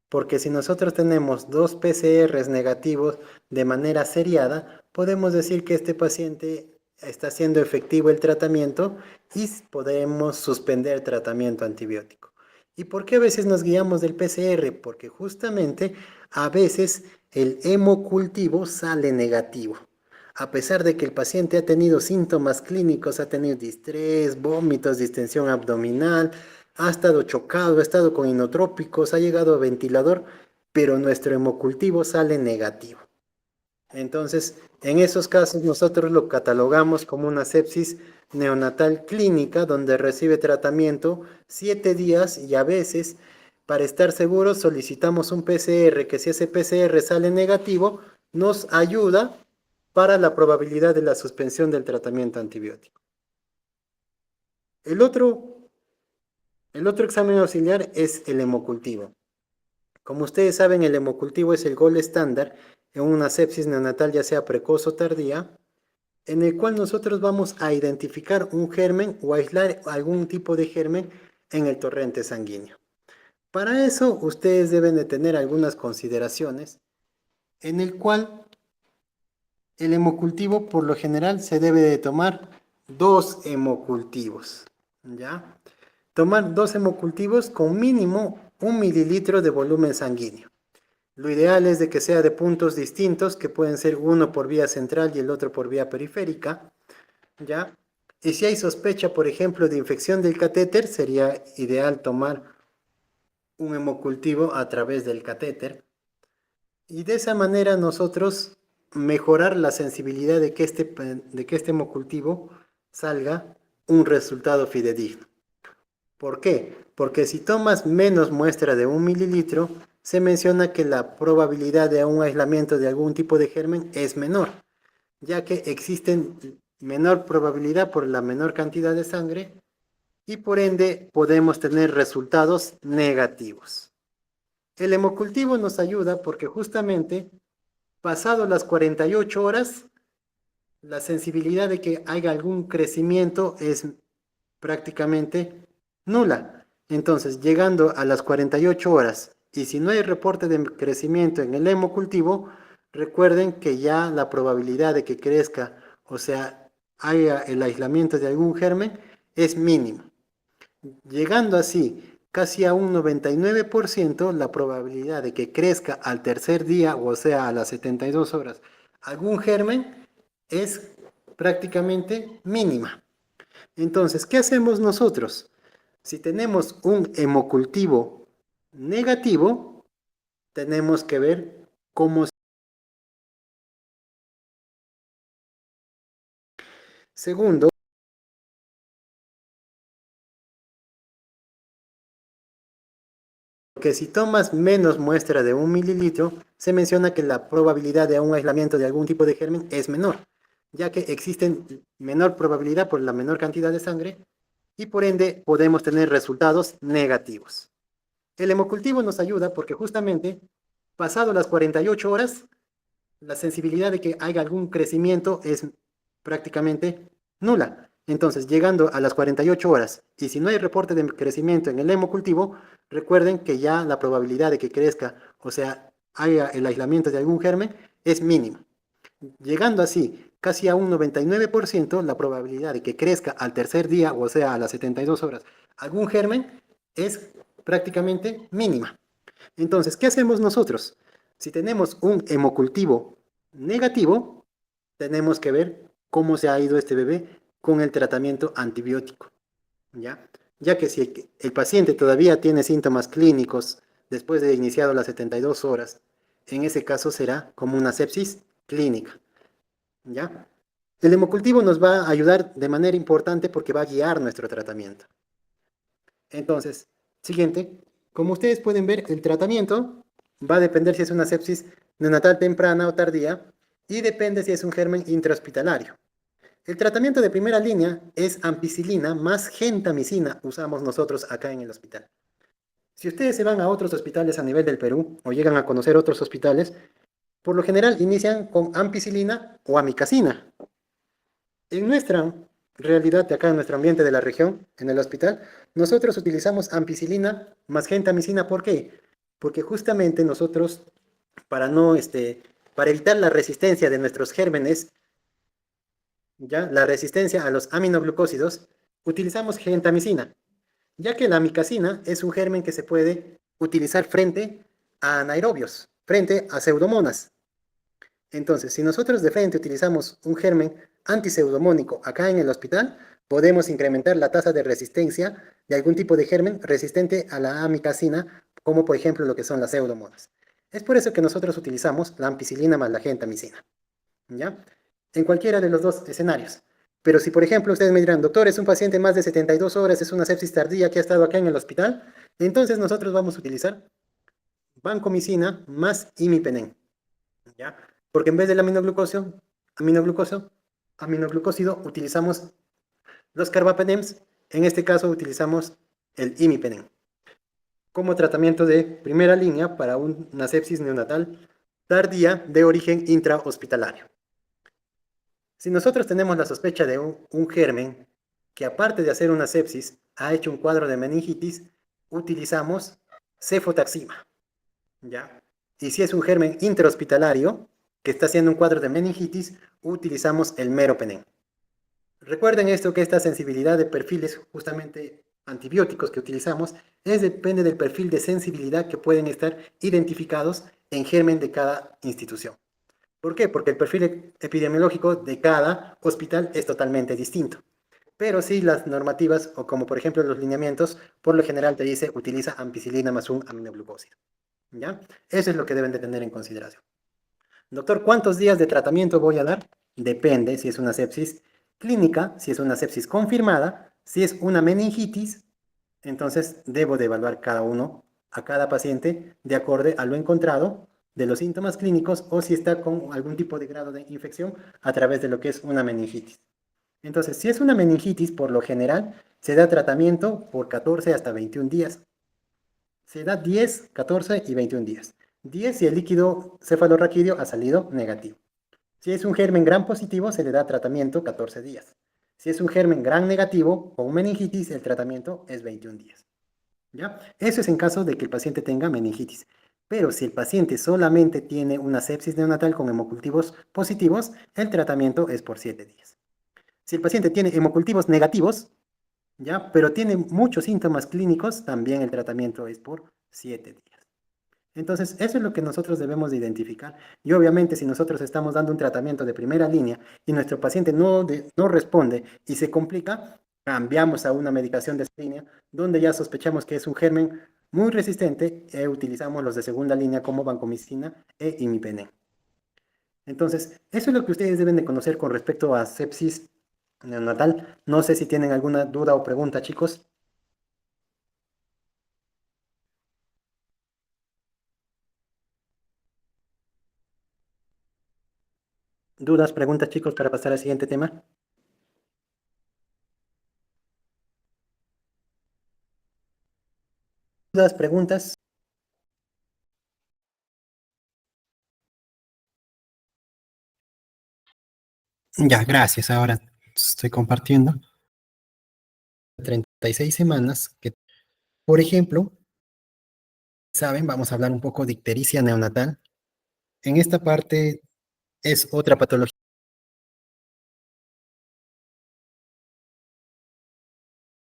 porque si nosotros tenemos dos PCRs negativos de manera seriada, podemos decir que este paciente está siendo efectivo el tratamiento y podemos suspender tratamiento antibiótico. ¿Y por qué a veces nos guiamos del PCR? Porque justamente a veces el hemocultivo sale negativo. A pesar de que el paciente ha tenido síntomas clínicos, ha tenido distrés, vómitos, distensión abdominal, ha estado chocado, ha estado con inotrópicos, ha llegado a ventilador, pero nuestro hemocultivo sale negativo. Entonces, en esos casos nosotros lo catalogamos como una sepsis neonatal clínica donde recibe tratamiento 7 días y a veces, para estar seguros, solicitamos un PCR que si ese PCR sale negativo, nos ayuda para la probabilidad de la suspensión del tratamiento antibiótico. El otro, el otro examen auxiliar es el hemocultivo. Como ustedes saben, el hemocultivo es el gol estándar en una sepsis neonatal, ya sea precoz o tardía, en el cual nosotros vamos a identificar un germen o aislar algún tipo de germen en el torrente sanguíneo. Para eso, ustedes deben de tener algunas consideraciones, en el cual el hemocultivo por lo general se debe de tomar dos hemocultivos, ¿ya? Tomar dos hemocultivos con mínimo 1 mililitro de volumen sanguíneo. Lo ideal es de que sea de puntos distintos, que pueden ser uno por vía central y el otro por vía periférica, ¿ya? Y si hay sospecha, por ejemplo, de infección del catéter, sería ideal tomar un hemocultivo a través del catéter. Y de esa manera nosotros mejorar la sensibilidad de que este hemocultivo salga un resultado fidedigno. ¿Por qué? Porque si tomas menos muestra de 1 mililitro, se menciona que la probabilidad de un aislamiento de algún tipo de germen es menor, ya que existen menor probabilidad por la menor cantidad de sangre y por ende podemos tener resultados negativos. El hemocultivo nos ayuda porque justamente pasado las 48 horas, la sensibilidad de que haya algún crecimiento es prácticamente nula. Entonces, llegando a las 48 horas y si no hay reporte de crecimiento en el hemocultivo, recuerden que ya la probabilidad de que crezca, o sea, haya el aislamiento de algún germen, es mínima. Llegando así casi a un 99%, la probabilidad de que crezca al tercer día, o sea, a las 72 horas, algún germen es prácticamente mínima. Entonces, ¿qué hacemos nosotros? Si tenemos un hemocultivo negativo, tenemos que ver cómo. Segundo, que si tomas menos muestra de 1 mililitro, se menciona que la probabilidad de un aislamiento de algún tipo de germen es menor, ya que existen menor probabilidad por la menor cantidad de sangre y por ende podemos tener resultados negativos. El hemocultivo nos ayuda porque justamente pasado las 48 horas la sensibilidad de que haya algún crecimiento es prácticamente nula. Entonces, llegando a las 48 horas, y si no hay reporte de crecimiento en el hemocultivo, recuerden que ya la probabilidad de que crezca, o sea, haya el aislamiento de algún germen, es mínima. Llegando así casi a un 99%, la probabilidad de que crezca al tercer día, o sea, a las 72 horas, algún germen es prácticamente mínima. Entonces, ¿qué hacemos nosotros? Si tenemos un hemocultivo negativo, tenemos que ver cómo se ha ido este bebé con el tratamiento antibiótico, ¿ya? Ya que si el paciente todavía tiene síntomas clínicos después de iniciado las 72 horas, en ese caso será como una sepsis clínica, ¿ya? El hemocultivo nos va a ayudar de manera importante porque va a guiar nuestro tratamiento. Entonces, siguiente, como ustedes pueden ver, el tratamiento va a depender si es una sepsis neonatal temprana o tardía y depende si es un germen intrahospitalario. El tratamiento de primera línea es ampicilina más gentamicina, usamos nosotros acá en el hospital. Si ustedes se van a otros hospitales a nivel del Perú o llegan a conocer otros hospitales, por lo general inician con ampicilina o amicacina. En nuestra realidad de acá, en nuestro ambiente de la región, en el hospital, nosotros utilizamos ampicilina más gentamicina. ¿Por qué? Porque justamente nosotros, para no, para evitar la resistencia de nuestros gérmenes, ya, la resistencia a los aminoglucósidos, utilizamos gentamicina, ya que la amicacina es un germen que se puede utilizar frente a anaerobios, frente a pseudomonas. Entonces, si nosotros de frente utilizamos un germen antiseudomónico acá en el hospital, podemos incrementar la tasa de resistencia de algún tipo de germen resistente a la amicacina, como por ejemplo lo que son las pseudomonas. Es por eso que nosotros utilizamos la ampicilina más la gentamicina, ¿ya? En cualquiera de los dos escenarios. Pero si, por ejemplo, ustedes me dirán, doctor, es un paciente más de 72 horas, es una sepsis tardía que ha estado acá en el hospital, entonces nosotros vamos a utilizar vancomicina más imipenem. ¿Ya? Porque en vez del aminoglucoso, aminoglucósido, utilizamos los carbapenems, en este caso utilizamos el imipenem, como tratamiento de primera línea para una sepsis neonatal tardía de origen intrahospitalario. Si nosotros tenemos la sospecha de un germen que aparte de hacer una sepsis ha hecho un cuadro de meningitis, utilizamos cefotaxima. ¿Ya? Y si es un germen intrahospitalario que está haciendo un cuadro de meningitis, utilizamos el meropenem. Recuerden esto, que esta sensibilidad de perfiles justamente antibióticos que utilizamos depende del perfil de sensibilidad que pueden estar identificados en germen de cada institución. ¿Por qué? Porque el perfil epidemiológico de cada hospital es totalmente distinto. Pero sí las normativas, o como por ejemplo los lineamientos, por lo general te dice utiliza ampicilina más un aminoglucósido. ¿Ya? Eso es lo que deben de tener en consideración. Doctor, ¿cuántos días de tratamiento voy a dar? Depende si es una sepsis clínica, si es una sepsis confirmada, si es una meningitis, entonces debo de evaluar cada uno, a cada paciente, de acuerdo a lo encontrado de los síntomas clínicos o si está con algún tipo de grado de infección a través de lo que es una meningitis. Entonces, si es una meningitis, por lo general, se da tratamiento por 14 hasta 21 días. Se da 10, 14 y 21 días. 10 si el líquido cefalorraquídeo ha salido negativo. Si es un germen gram positivo, se le da tratamiento 14 días. Si es un germen gram negativo o un meningitis, el tratamiento es 21 días. ¿Ya? Eso es en caso de que el paciente tenga meningitis. Pero si el paciente solamente tiene una sepsis neonatal con hemocultivos positivos, el tratamiento es por 7 días. Si el paciente tiene hemocultivos negativos, ¿ya? Pero tiene muchos síntomas clínicos, también el tratamiento es por 7 días. Entonces, eso es lo que nosotros debemos de identificar. Y obviamente, si nosotros estamos dando un tratamiento de primera línea y nuestro paciente no responde y se complica, cambiamos a una medicación de segunda línea, donde ya sospechamos que es un germen muy resistente e utilizamos los de segunda línea como vancomicina e imipenem. Entonces, eso es lo que ustedes deben de conocer con respecto a sepsis neonatal. No sé si tienen alguna duda o pregunta, chicos. Dudas, preguntas, chicos, para pasar al siguiente tema. Dudas, preguntas. Ya, gracias. Ahora estoy compartiendo 36 semanas que, por ejemplo, saben, vamos a hablar un poco de ictericia neonatal. En esta parte es otra patología